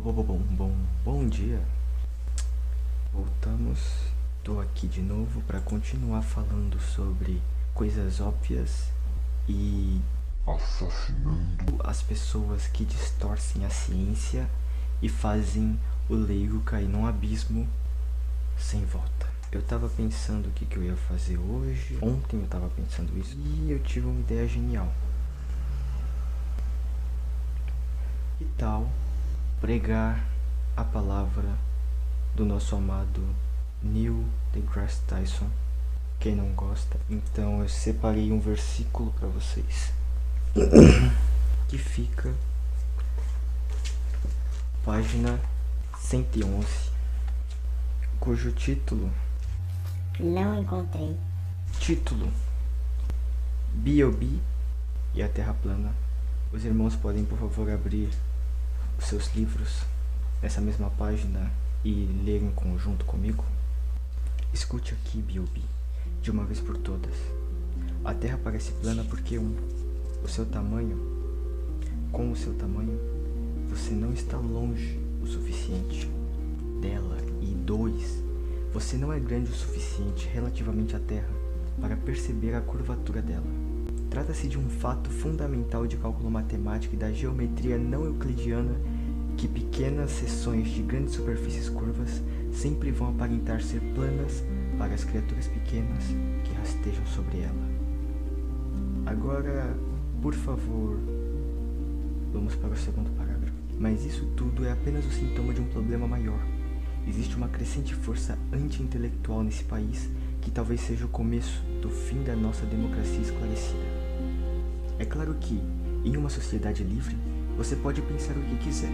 Bom dia. Voltamos. Tô aqui de novo para continuar falando sobre coisas óbvias e assassinando as pessoas que distorcem a ciência e fazem o leigo cair num abismo sem volta. Eu tava pensando o que eu ia fazer hoje. Ontem eu tava pensando isso e eu tive uma ideia genial. Que tal pregar a palavra do nosso amado Neil deGrasse Tyson? Quem não gosta? Então eu separei um versículo para vocês que fica página 111, cujo título não encontrei. Título: B.O.B. e a Terra Plana. Os irmãos podem, por favor, abrir os seus livros nessa mesma página e ler em conjunto comigo? Escute aqui, B.O.B., de uma vez por todas. A Terra parece plana porque com o seu tamanho, você não está longe o suficiente dela, e 2, você não é grande o suficiente relativamente à Terra para perceber a curvatura dela. Trata-se de um fato fundamental de cálculo matemático e da geometria não euclidiana que pequenas seções de grandes superfícies curvas sempre vão aparentar ser planas para as criaturas pequenas que rastejam sobre ela. Agora, por favor, vamos para o segundo parágrafo. Mas isso tudo é apenas o sintoma de um problema maior. Existe uma crescente força anti-intelectual nesse país que talvez seja o começo do fim da nossa democracia esclarecida. É claro que, em uma sociedade livre, você pode pensar o que quiser.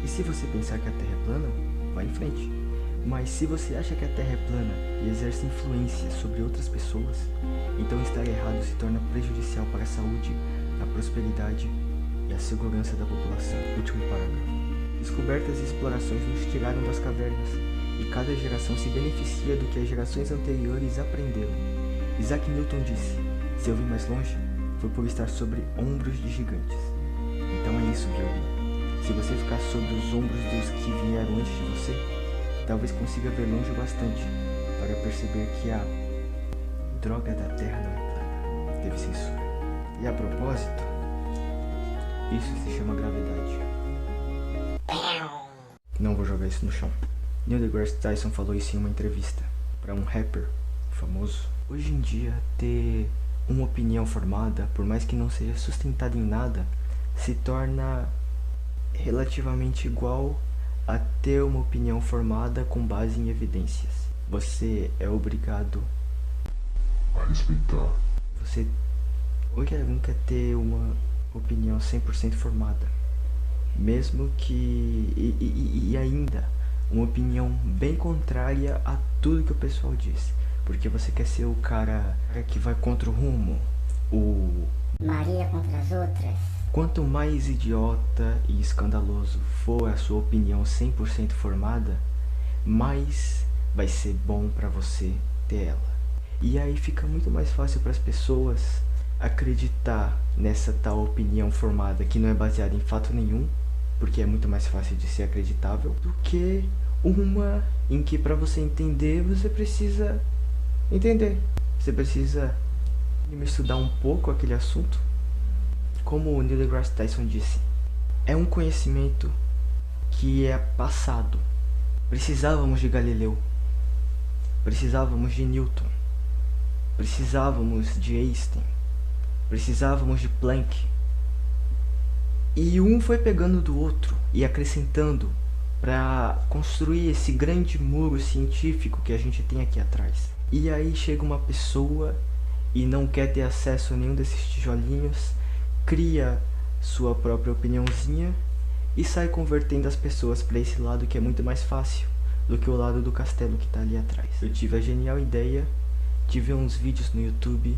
E se você pensar que a Terra é plana, vá em frente. Mas se você acha que a Terra é plana e exerce influência sobre outras pessoas, então estar errado se torna prejudicial para a saúde, a prosperidade e a segurança da população. Último parágrafo. Descobertas e explorações nos tiraram das cavernas, e cada geração se beneficia do que as gerações anteriores aprenderam. Isaac Newton disse: se eu vim mais longe, foi por estar sobre ombros de gigantes. Então é isso, B.O.B. Se você ficar sobre os ombros dos que vieram antes de você, talvez consiga ver longe o bastante para perceber que a droga da Terra não é plana, teve censura. E a propósito, isso se chama gravidade. Não vou jogar isso no chão. Neil deGrasse Tyson falou isso em uma entrevista para um rapper famoso. Hoje em dia, ter uma opinião formada, por mais que não seja sustentada em nada, se torna relativamente igual a ter uma opinião formada com base em evidências. Você é obrigado a respeitar. Você qualquer um quer ter uma opinião 100% formada, mesmo que e ainda uma opinião bem contrária a tudo que o pessoal diz, porque você quer ser o cara que vai contra o rumo, o Maria contra as outras. Quanto mais idiota e escandaloso for a sua opinião 100% formada, mais vai ser bom para você ter ela. E aí fica muito mais fácil para as pessoas acreditar nessa tal opinião formada que não é baseada em fato nenhum, porque é muito mais fácil de ser acreditável, do que uma em que, para você entender, você precisa entender. Você precisa estudar um pouco aquele assunto. Como o Neil deGrasse Tyson disse, é um conhecimento que é passado. Precisávamos de Galileu, precisávamos de Newton, precisávamos de Einstein, precisávamos de Planck. E um foi pegando do outro e acrescentando para construir esse grande muro científico que a gente tem aqui atrás. E aí chega uma pessoa e não quer ter acesso a nenhum desses tijolinhos, cria sua própria opiniãozinha e sai convertendo as pessoas para esse lado que é muito mais fácil do que o lado do castelo que está ali atrás. Eu tive a genial ideia de ver uns vídeos no YouTube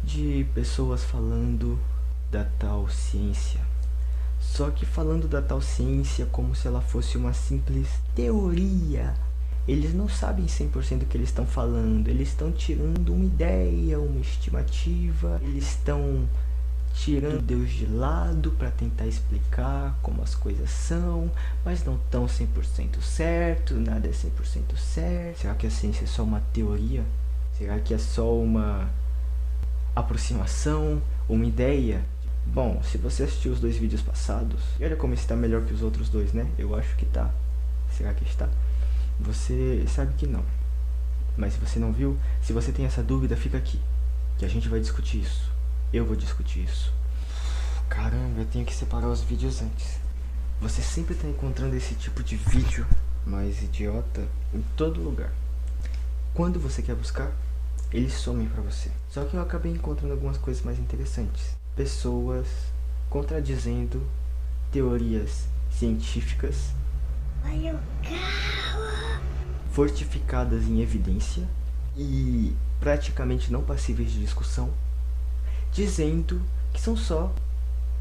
de pessoas falando da tal ciência. Só que falando da tal ciência como se ela fosse uma simples teoria. Eles não sabem 100% do que eles estão falando. Eles estão tirando uma ideia, uma estimativa. Eles estão tirando Deus de lado para tentar explicar como as coisas são, mas não tão 100% certo, nada é 100% certo. Será que a ciência é só uma teoria? Será que é só uma aproximação, uma ideia? Bom, se você assistiu os 2 vídeos passados, e olha como esse tá melhor que os outros 2, né? Eu acho que tá. Será que está? Você sabe que não. Mas se você não viu, se você tem essa dúvida, fica aqui, que a gente vai discutir isso. Eu vou discutir isso. Caramba, eu tenho que separar os vídeos antes. Você sempre tá encontrando esse tipo de vídeo mais idiota em todo lugar. Quando você quer buscar, eles somem pra você. Só que eu acabei encontrando algumas coisas mais interessantes. Pessoas contradizendo teorias científicas fortificadas em evidência e praticamente não passíveis de discussão, dizendo que são só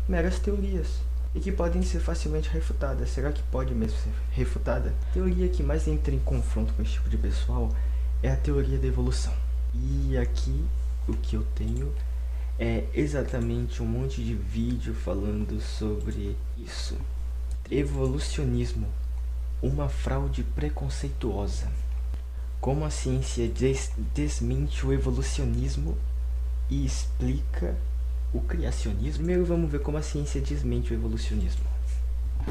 meras teorias e que podem ser facilmente refutadas. Será que pode mesmo ser refutada? A teoria que mais entra em confronto com esse tipo de pessoal é a teoria da evolução. E aqui o que eu tenho é exatamente um monte de vídeo falando sobre isso. Evolucionismo, uma fraude preconceituosa. Como a ciência desmente o evolucionismo e explica o criacionismo. Primeiro vamos ver como a ciência desmente o evolucionismo.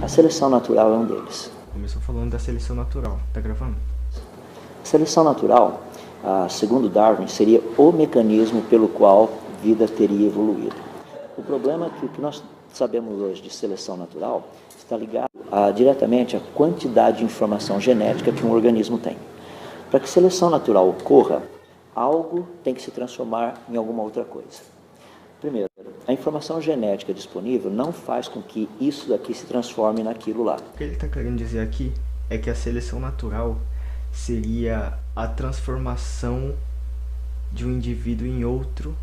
A seleção natural é um deles. Começou falando da seleção natural. Tá gravando? A seleção natural, segundo Darwin, seria o mecanismo pelo qual a vida teria evoluído. O problema é que o que nós sabemos hoje de seleção natural está ligado diretamente à quantidade de informação genética que um organismo tem. Para que seleção natural ocorra, algo tem que se transformar em alguma outra coisa. Primeiro, a informação genética disponível não faz com que isso daqui se transforme naquilo lá. O que ele está querendo dizer aqui é que a seleção natural seria a transformação de um indivíduo em outro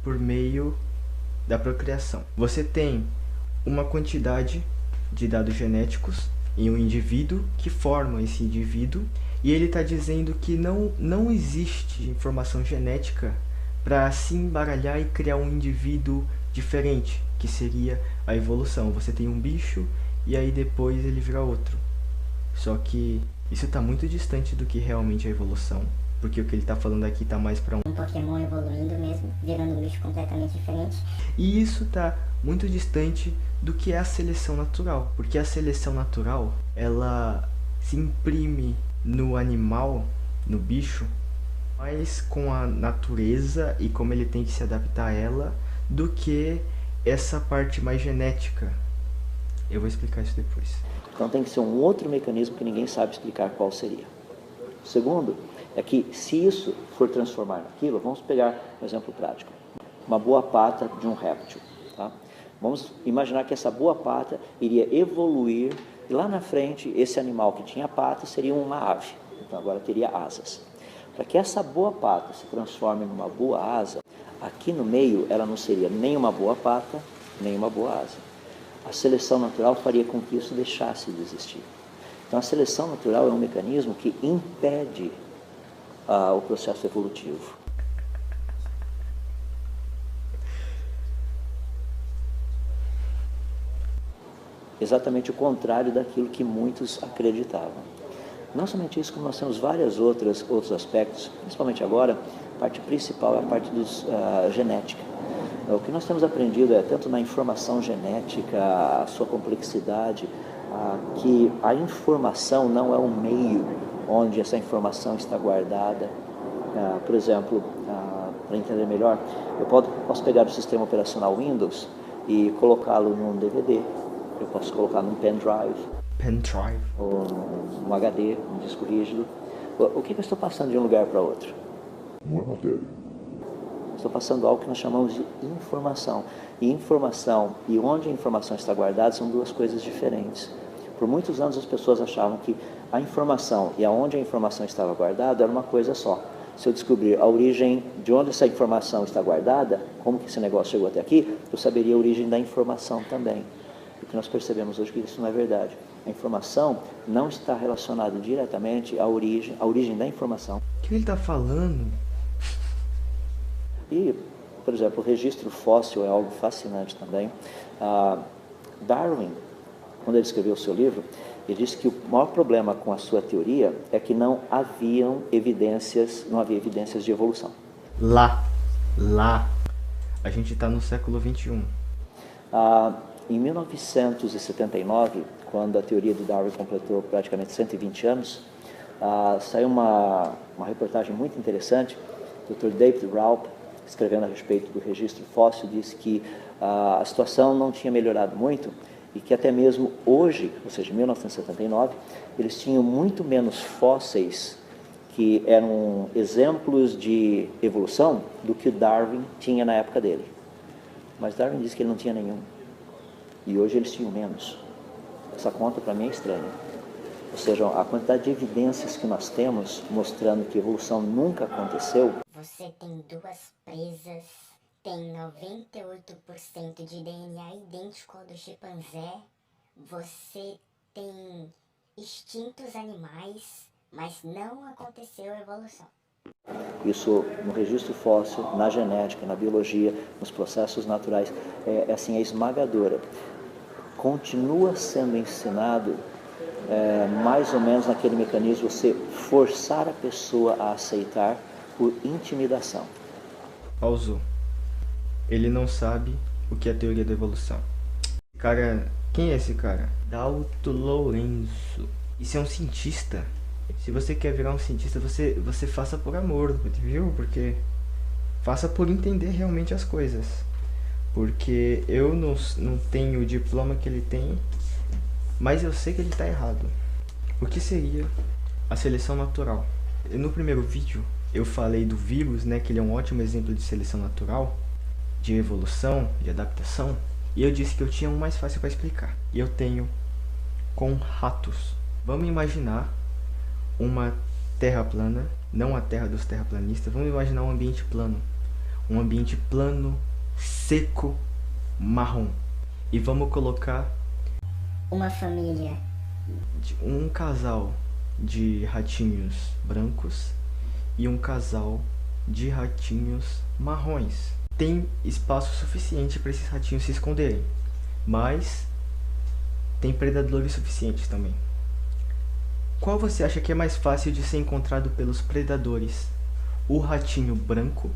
por meio da procriação. Você tem uma quantidade de dados genéticos em um indivíduo que forma esse indivíduo, e ele está dizendo que não existe informação genética para se embaralhar e criar um indivíduo diferente, que seria a evolução. Você tem um bicho e aí depois ele vira outro. Só que isso está muito distante do que realmente é a evolução, porque o que ele está falando aqui está mais para um Pokémon evoluindo mesmo, virando um bicho completamente diferente. E isso está muito distante do que é a seleção natural, porque a seleção natural, ela se imprime no animal, no bicho, mais com a natureza e como ele tem que se adaptar a ela, do que essa parte mais genética. Eu vou explicar isso depois. Então tem que ser um outro mecanismo que ninguém sabe explicar qual seria. O segundo é que, se isso for transformar naquilo, vamos pegar um exemplo prático. Uma boa pata de um réptil. Tá? Vamos imaginar que essa boa pata iria evoluir e lá na frente esse animal que tinha pata seria uma ave. Então agora teria asas. Para que essa boa pata se transforme numa boa asa, aqui no meio ela não seria nem uma boa pata, nem uma boa asa. A seleção natural faria com que isso deixasse de existir. Então a seleção natural é um mecanismo que impede o processo evolutivo. Exatamente o contrário daquilo que muitos acreditavam. Não somente isso, como nós temos vários outros aspectos, principalmente agora, a parte principal é a parte genética. O que nós temos aprendido é, tanto na informação genética, a sua complexidade, que a informação não é um meio onde essa informação está guardada. Por exemplo, para entender melhor, eu posso pegar o sistema operacional Windows e colocá-lo num DVD, eu posso colocar num pendrive, ou num HD, um disco rígido. O que eu estou passando de um lugar para outro? Uma matéria. Estou passando algo que nós chamamos de informação. E informação e onde a informação está guardada são duas coisas diferentes. Por muitos anos as pessoas achavam que a informação e aonde a informação estava guardada era uma coisa só. Se eu descobrir a origem de onde essa informação está guardada, como que esse negócio chegou até aqui, eu saberia a origem da informação também. O que nós percebemos hoje é que isso não é verdade. A informação não está relacionada diretamente à origem da informação. O que ele está falando? E, Por exemplo, o registro fóssil é algo fascinante também. Darwin, quando ele escreveu o seu livro, ele disse que o maior problema com a sua teoria é que não havia evidências de evolução. Lá. A gente está no século XXI. Em 1979, quando a teoria de Darwin completou praticamente 120 anos, saiu uma reportagem muito interessante. O Dr. David Raup, escrevendo a respeito do registro fóssil, disse que a situação não tinha melhorado muito e que até mesmo hoje, ou seja, em 1979, eles tinham muito menos fósseis que eram exemplos de evolução do que Darwin tinha na época dele. Mas Darwin disse que ele não tinha nenhum. E hoje eles tinham menos. Essa conta para mim é estranha. Ou seja, a quantidade de evidências que nós temos mostrando que evolução nunca aconteceu. Você tem duas presas, tem 98% de DNA idêntico ao do chimpanzé, você tem extintos animais, mas não aconteceu evolução. Isso no registro fóssil, na genética, na biologia, nos processos naturais, é esmagadora. Continua sendo ensinado mais ou menos naquele mecanismo, você forçar a pessoa a aceitar por intimidação. Pausou. Ele não sabe o que é a teoria da evolução. Cara, quem é esse cara? Dalton Lourenço. Isso é um cientista. Se você quer virar um cientista, você faça por amor, viu? Porque faça por entender realmente as coisas. Porque eu não tenho o diploma que ele tem, mas eu sei que ele está errado. O que seria a seleção natural? No primeiro vídeo eu falei do vírus, né, que ele é um ótimo exemplo de seleção natural, de evolução, de adaptação, e eu disse que eu tinha um mais fácil para explicar. E eu tenho com ratos. Vamos imaginar uma terra plana, não a terra dos terraplanistas, vamos imaginar um ambiente plano. Um ambiente plano, seco, marrom. E vamos colocar uma família, um casal de ratinhos brancos e um casal de ratinhos marrons. Tem espaço suficiente para esses ratinhos se esconderem, mas tem predadores suficientes também. Qual você acha que é mais fácil de ser encontrado pelos predadores? O ratinho branco,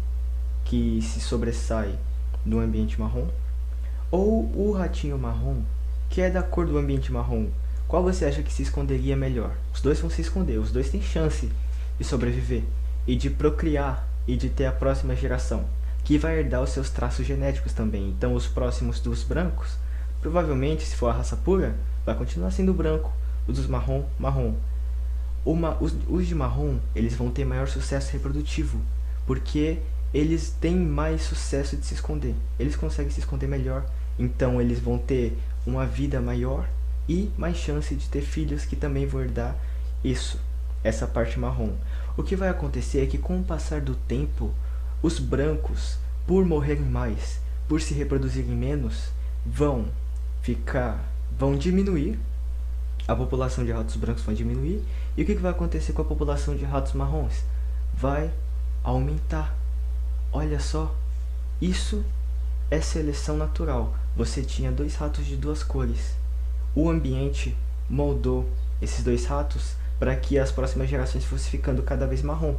que se sobressai no ambiente marrom, ou o ratinho marrom, que é da cor do ambiente marrom? Qual você acha que se esconderia melhor? Os dois vão se esconder, os dois têm chance de sobreviver e de procriar e de ter a próxima geração, que vai herdar os seus traços genéticos também. Então os próximos dos brancos, provavelmente, se for a raça pura, vai continuar sendo branco. Os dos marrom, marrom. Os de marrom, eles vão ter maior sucesso reprodutivo, porque eles têm mais sucesso de se esconder. Eles conseguem se esconder melhor, então eles vão ter uma vida maior e mais chance de ter filhos que também vão herdar essa parte marrom. O que vai acontecer é que com o passar do tempo, os brancos, por morrerem mais, por se reproduzirem menos, vão diminuir. A população de ratos brancos vai diminuir. E o que vai acontecer com a população de ratos marrons? Vai aumentar. Olha só, isso é seleção natural. Você tinha dois ratos de duas cores. O ambiente moldou esses dois ratos para que as próximas gerações fossem ficando cada vez marrom.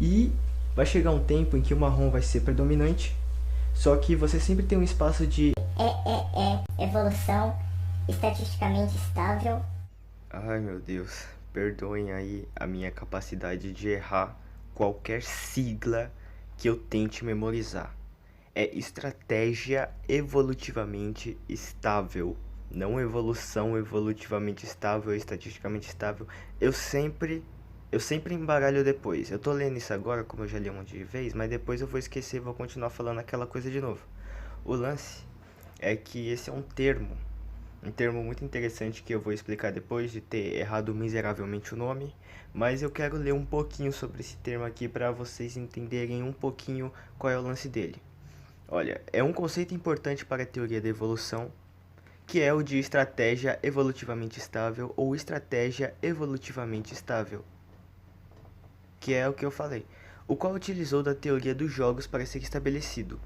E vai chegar um tempo em que o marrom vai ser predominante, só que você sempre tem um espaço de evolução estatisticamente estável. Ai meu Deus, perdoem aí a minha capacidade de errar qualquer sigla que eu tente memorizar. É estratégia evolutivamente estável, não evolução evolutivamente estável, estatisticamente estável. Eu sempre embaralho depois. Eu tô lendo isso agora, como eu já li um monte de vezes, mas depois eu vou esquecer e vou continuar falando aquela coisa de novo. O lance é que esse é um termo muito interessante que eu vou explicar depois de ter errado miseravelmente o nome, mas eu quero ler um pouquinho sobre esse termo aqui para vocês entenderem um pouquinho qual é o lance dele. Olha, é um conceito importante para a teoria da evolução, que é o de estratégia evolutivamente estável ou estratégia evolutivamente estável, que é o que eu falei, o qual utilizou da teoria dos jogos para ser estabelecido.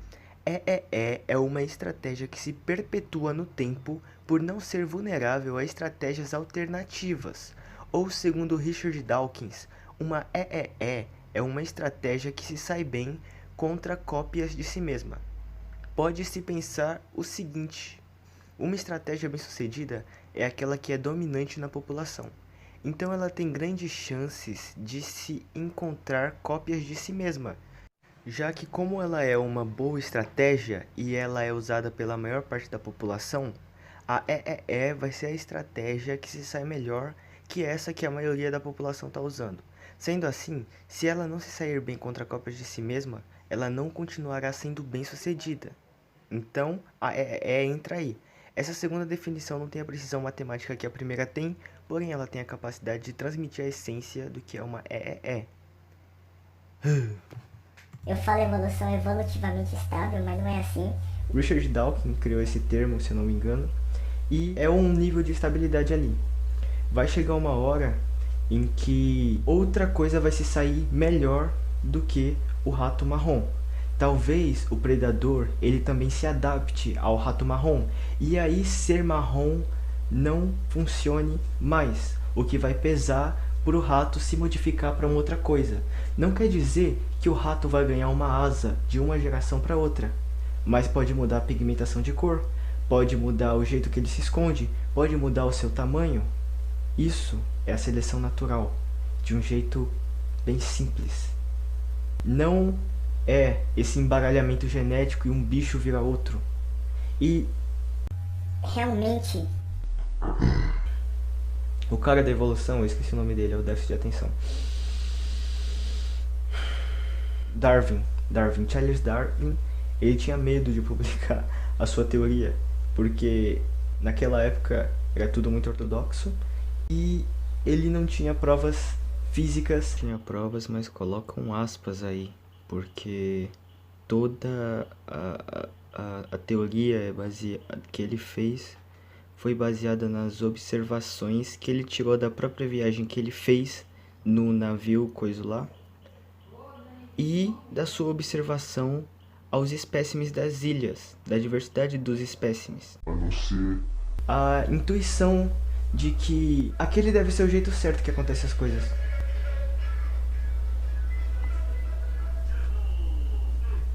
EEE é uma estratégia que se perpetua no tempo por não ser vulnerável a estratégias alternativas. Ou, segundo Richard Dawkins, uma EEE é uma estratégia que se sai bem contra cópias de si mesma. Pode-se pensar o seguinte: uma estratégia bem-sucedida é aquela que é dominante na população. Então ela tem grandes chances de se encontrar cópias de si mesma, já que como ela é uma boa estratégia e ela é usada pela maior parte da população, a EEE vai ser a estratégia que se sai melhor que essa que a maioria da população está usando. Sendo assim, se ela não se sair bem contra cópias de si mesma, ela não continuará sendo bem-sucedida. Então, a EEE entra aí. Essa segunda definição não tem a precisão matemática que a primeira tem, porém ela tem a capacidade de transmitir a essência do que é uma EEE. Eu falo evolução evolutivamente estável, mas não é assim. Richard Dawkins criou esse termo, se eu não me engano, e é um nível de estabilidade ali. Vai chegar uma hora em que outra coisa vai se sair melhor do que o rato marrom. Talvez o predador ele também se adapte ao rato marrom, e aí ser marrom não funcione mais, o que vai pesar para o rato se modificar para uma outra coisa. Não quer dizer que o rato vai ganhar uma asa de uma geração para outra, mas pode mudar a pigmentação de cor, pode mudar o jeito que ele se esconde, pode mudar o seu tamanho. Isso é a seleção natural, de um jeito bem simples. Não é esse embaralhamento genético e um bicho vira outro. E Realmente, o cara da evolução, eu esqueci o nome dele, é o déficit de atenção. Charles Darwin, ele tinha medo de publicar a sua teoria, porque naquela época era tudo muito ortodoxo e ele não tinha provas físicas. Tinha provas, mas colocam aspas aí, porque toda a teoria que ele fez foi baseada nas observações que ele tirou da própria viagem que ele fez no navio, coisa lá, e da sua observação aos espécimes das ilhas, da diversidade dos espécimes. A intuição de que aquele deve ser o jeito certo que acontecem as coisas.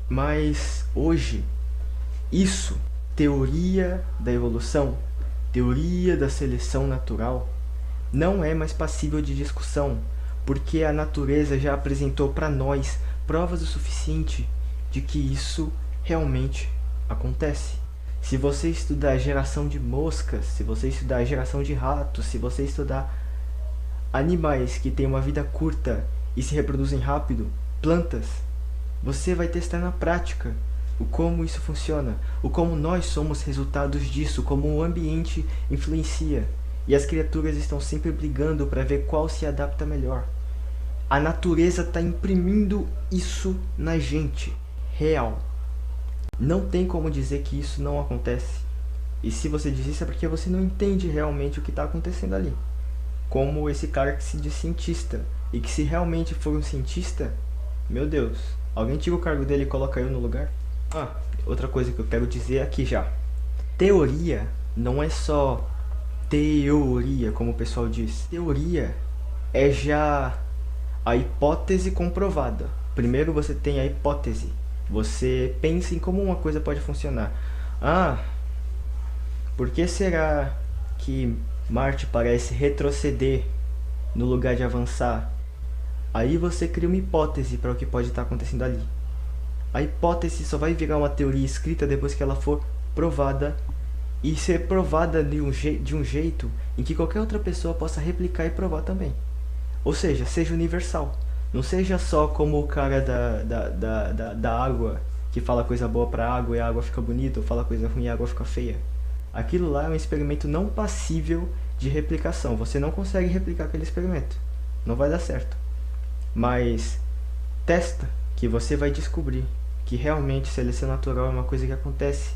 Mas hoje, isso, teoria da evolução, teoria da seleção natural, não é mais passível de discussão, porque a natureza já apresentou para nós provas o suficiente de que isso realmente acontece. Se você estudar a geração de moscas, se você estudar a geração de ratos, se você estudar animais que têm uma vida curta e se reproduzem rápido, plantas, você vai testar na prática o como isso funciona, o como nós somos resultados disso, como o ambiente influencia. E as criaturas estão sempre brigando para ver qual se adapta melhor. A natureza está imprimindo isso na gente, real. Não tem como dizer que isso não acontece. E se você diz isso é porque você não entende realmente o que está acontecendo ali. Como esse cara que se diz cientista, e que se realmente for um cientista, meu Deus, alguém tira o cargo dele e coloca eu no lugar? Outra coisa que eu quero dizer aqui já. Teoria não é só teoria, como o pessoal diz. Teoria é já a hipótese comprovada. Primeiro você tem a hipótese. Você pensa em como uma coisa pode funcionar. Por que será que Marte parece retroceder no lugar de avançar? Aí você cria uma hipótese para o que pode estar acontecendo ali. A hipótese só vai virar uma teoria escrita depois que ela for provada, e ser provada de um jeito em que qualquer outra pessoa possa replicar e provar também. Ou seja, seja universal. Não seja só como o cara da água, que fala coisa boa pra água e a água fica bonita, ou fala coisa ruim e a água fica feia. Aquilo lá é um experimento não passível de replicação. Você não consegue replicar aquele experimento. Não vai dar certo. Mas testa, que você vai descobrir que realmente seleção natural é uma coisa que acontece.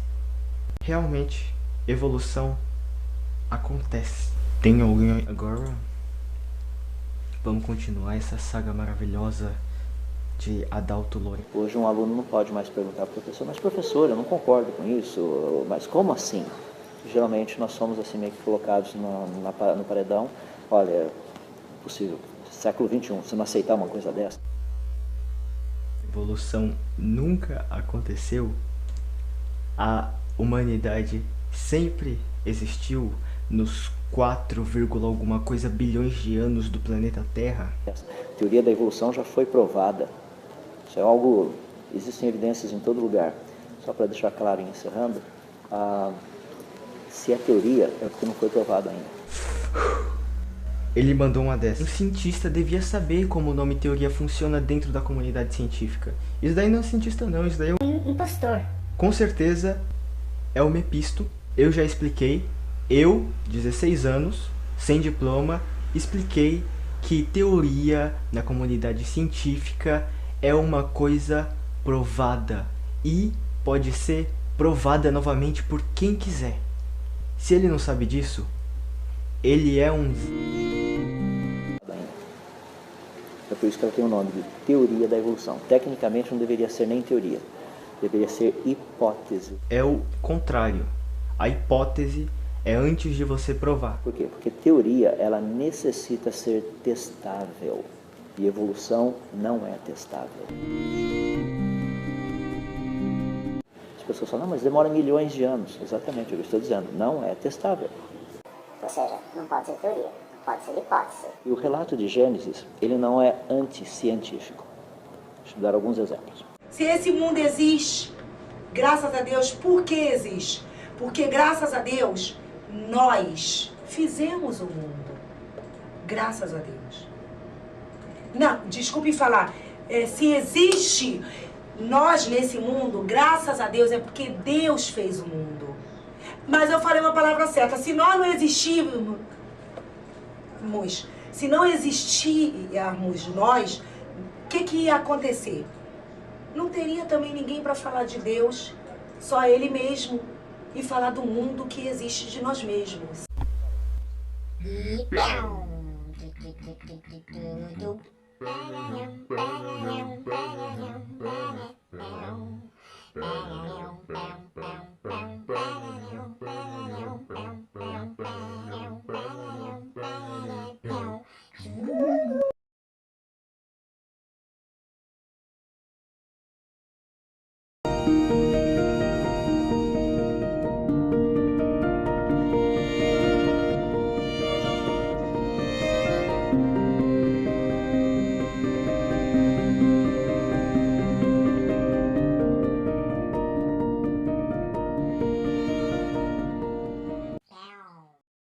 Realmente, evolução acontece. Tem alguém agora? Vamos continuar essa saga maravilhosa de Adalto Loren. Hoje um aluno não pode mais perguntar para o professor, mas professor, eu não concordo com isso, mas como assim? Geralmente nós somos assim meio que colocados no paredão. Olha, é possível, século XXI, você não aceitar uma coisa dessa? Evolução nunca aconteceu. A humanidade sempre existiu nos 4, alguma coisa bilhões de anos do planeta Terra. A teoria da evolução já foi provada. Isso é algo, existem evidências em todo lugar. Só para deixar claro e encerrando, se é teoria, é porque não foi provado ainda. Ele mandou uma dessas. Um cientista devia saber como o nome teoria funciona dentro da comunidade científica. Isso daí não é cientista não, isso daí é Um impostor. Com certeza é o Mepisto. Eu já expliquei. Eu, 16 anos, sem diploma, expliquei que teoria na comunidade científica é uma coisa provada e pode ser provada novamente por quem quiser. Se ele não sabe disso, ele é um... É por isso que ela tem o nome de teoria da evolução. Tecnicamente não deveria ser nem teoria, deveria ser hipótese. É o contrário. A hipótese é antes de você provar. Por quê? Porque teoria, ela necessita ser testável. E evolução não é testável. As pessoas falam, não, mas demora milhões de anos. Exatamente, eu estou dizendo, não é testável. Ou seja, não pode ser teoria, pode ser hipótese. E o relato de Gênesis, ele não é anticientífico. Deixa eu dar alguns exemplos. Se esse mundo existe, graças a Deus, por que existe? Porque graças a Deus, nós fizemos o mundo. Graças a Deus. Não, desculpe falar. Se existe nós nesse mundo, graças a Deus, é porque Deus fez o mundo. Mas eu falei uma palavra certa. Se nós não existirmos, se não existirmos nós, o que ia acontecer? Não teria também ninguém para falar de Deus, só Ele mesmo, e falar do mundo que existe de nós mesmos.